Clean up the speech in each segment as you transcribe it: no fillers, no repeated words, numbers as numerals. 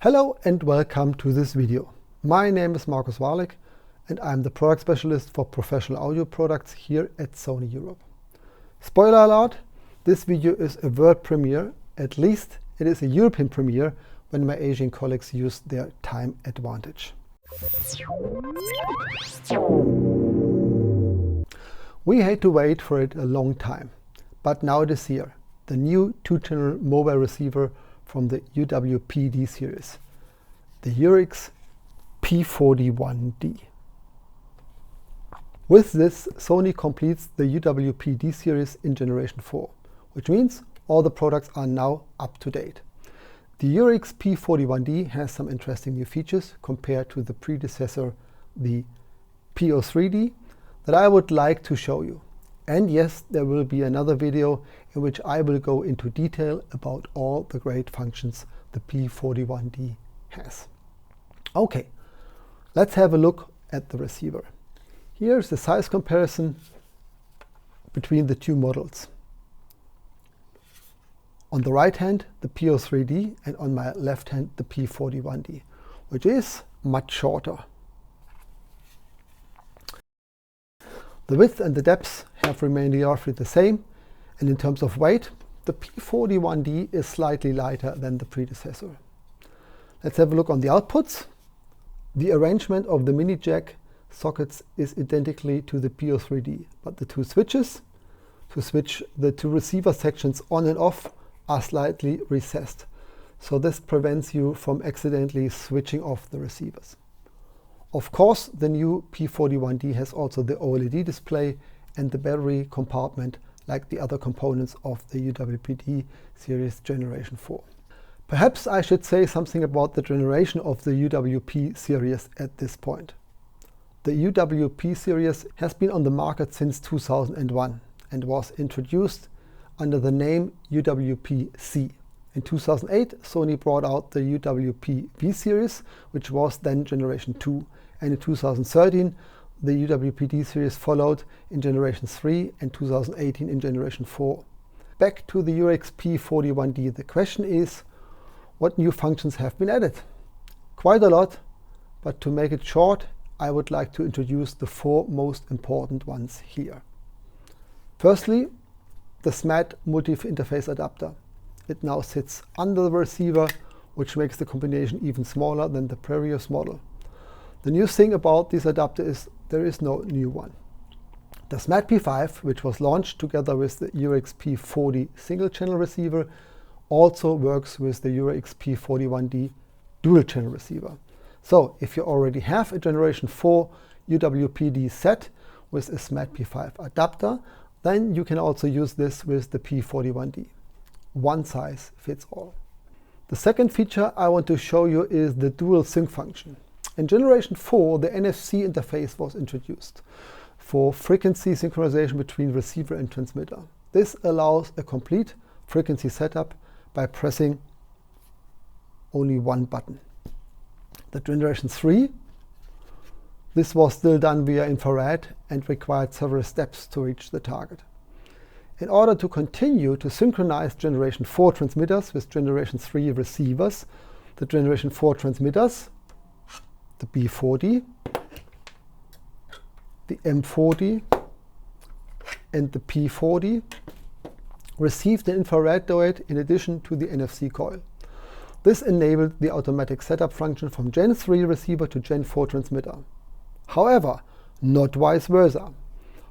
Hello and welcome to this video. My name is Markus Warlick and I'm the product specialist for professional audio products here at Sony Europe. Spoiler alert, this video is a world premiere, at least it is a European premiere when my Asian colleagues use their time advantage. We had to wait for it a long time, but now it is here, the new 2-channel mobile receiver from the UWP-D series, the URX-P41D. With this, Sony completes the UWP-D series in generation 4, which means all the products are now up to date. The URX-P41D has some interesting new features compared to the predecessor, the P03D, that I would like to show you. And yes, there will be another video in which I will go into detail about all the great functions the P41D has. Okay, let's have a look at the receiver. Here's the size comparison between the two models. On the right hand, the P03D, and on my left hand, the P41D, which is much shorter. The width and the depth have remained roughly the same, and in terms of weight, the P41D is slightly lighter than the predecessor. Let's have a look on the outputs. The arrangement of the mini jack sockets is identically to the P03D, but the two switches to switch the two receiver sections on and off are slightly recessed, so this prevents you from accidentally switching off the receivers. Of course, the new P41D has also the OLED display and the battery compartment like the other components of the UWP-D series generation 4. Perhaps I should say something about the generation of the UWP series at this point. The UWP series has been on the market since 2001 and was introduced under the name UWP-C. In 2008, Sony brought out the UWP-D Series, which was then generation 2, and in 2013, the UWP-D Series followed in generation 3 and 2018 in generation 4. Back to the URX-P41D, the question is, what new functions have been added? Quite a lot, but to make it short, I would like to introduce the 4 most important ones here. Firstly, the SMAT multi-interface adapter. It now sits under the receiver, which makes the combination even smaller than the previous model. The new thing about this adapter is there is no new one. The SMAT P5, which was launched together with the URX-P40 single-channel receiver, also works with the URX-P41D dual-channel receiver. So if you already have a generation 4 UWP-D set with a SMAT P5 adapter, then you can also use this with the P41D. One size fits all. The second feature I want to show you is the dual sync function. In generation 4, the NFC interface was introduced for frequency synchronization between receiver and transmitter. This allows a complete frequency setup by pressing only one button. The generation 3, this was still done via infrared and required several steps to reach the target. In order to continue to synchronize generation 4 transmitters with generation 3 receivers, the generation 4 transmitters, the B40, the M40 and the P40 received an infrared diode in addition to the NFC coil. This enabled the automatic setup function from Gen 3 receiver to Gen 4 transmitter. However, not vice versa.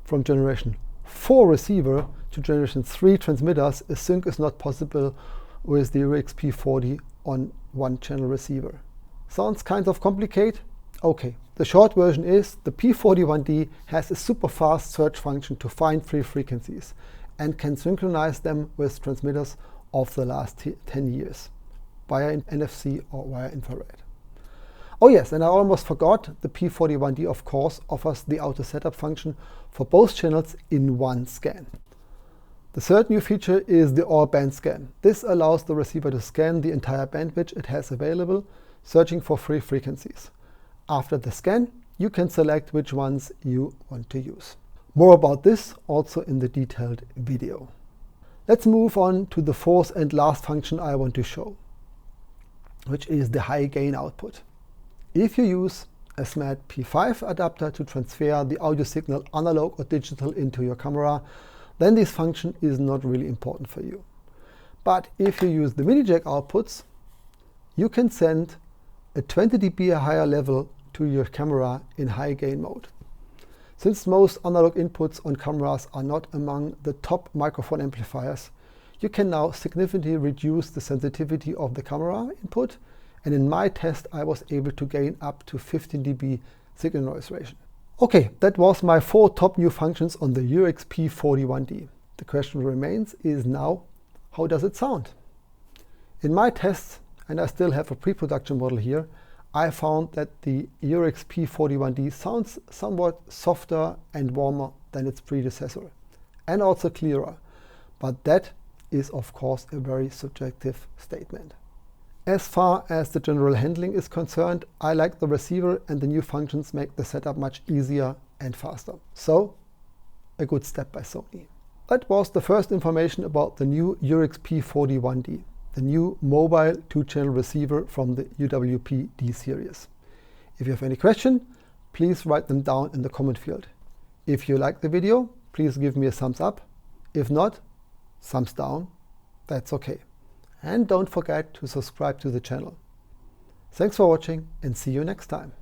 From generation 4 receiver to generation 3 transmitters, a sync is not possible with the URX-P40 on one-channel receiver. Sounds kind of complicated? Okay, the short version is the P41D has a super fast search function to find free frequencies and can synchronize them with transmitters of the last 10 years via NFC or via infrared. Oh yes, and I almost forgot, the P41D of course offers the auto setup function for both channels in one scan. The third new feature is the all-band scan. This allows the receiver to scan the entire bandwidth it has available, searching for free frequencies. After the scan, you can select which ones you want to use. More about this also in the detailed video. Let's move on to the fourth and last function I want to show. which is the high gain output. If you use a SMAT P5 adapter to transfer the audio signal analog or digital into your camera, then this function is not really important for you. But if you use the mini jack outputs, you can send a 20 dB or higher level to your camera in high gain mode. Since most analog inputs on cameras are not among the top microphone amplifiers, you can now significantly reduce the sensitivity of the camera input, and in my test I was able to gain up to 15 dB signal noise ratio. Okay, that was my 4 top new functions on the URX-P41D. The question remains is now, how does it sound? In my tests, and I still have a pre-production model here, I found that the URX-P41D sounds somewhat softer and warmer than its predecessor, and also clearer, but that is of course a very subjective statement. As far as the general handling is concerned, I like the receiver, and the new functions make the setup much easier and faster. So, a good step by Sony. That was the first information about the new URX-P41D, the new mobile 2-channel receiver from the UWP-D series. If you have any question, please write them down in the comment field. If you like the video, please give me a thumbs up. If not, thumbs down, that's okay. And don't forget to subscribe to the channel. Thanks for watching and see you next time.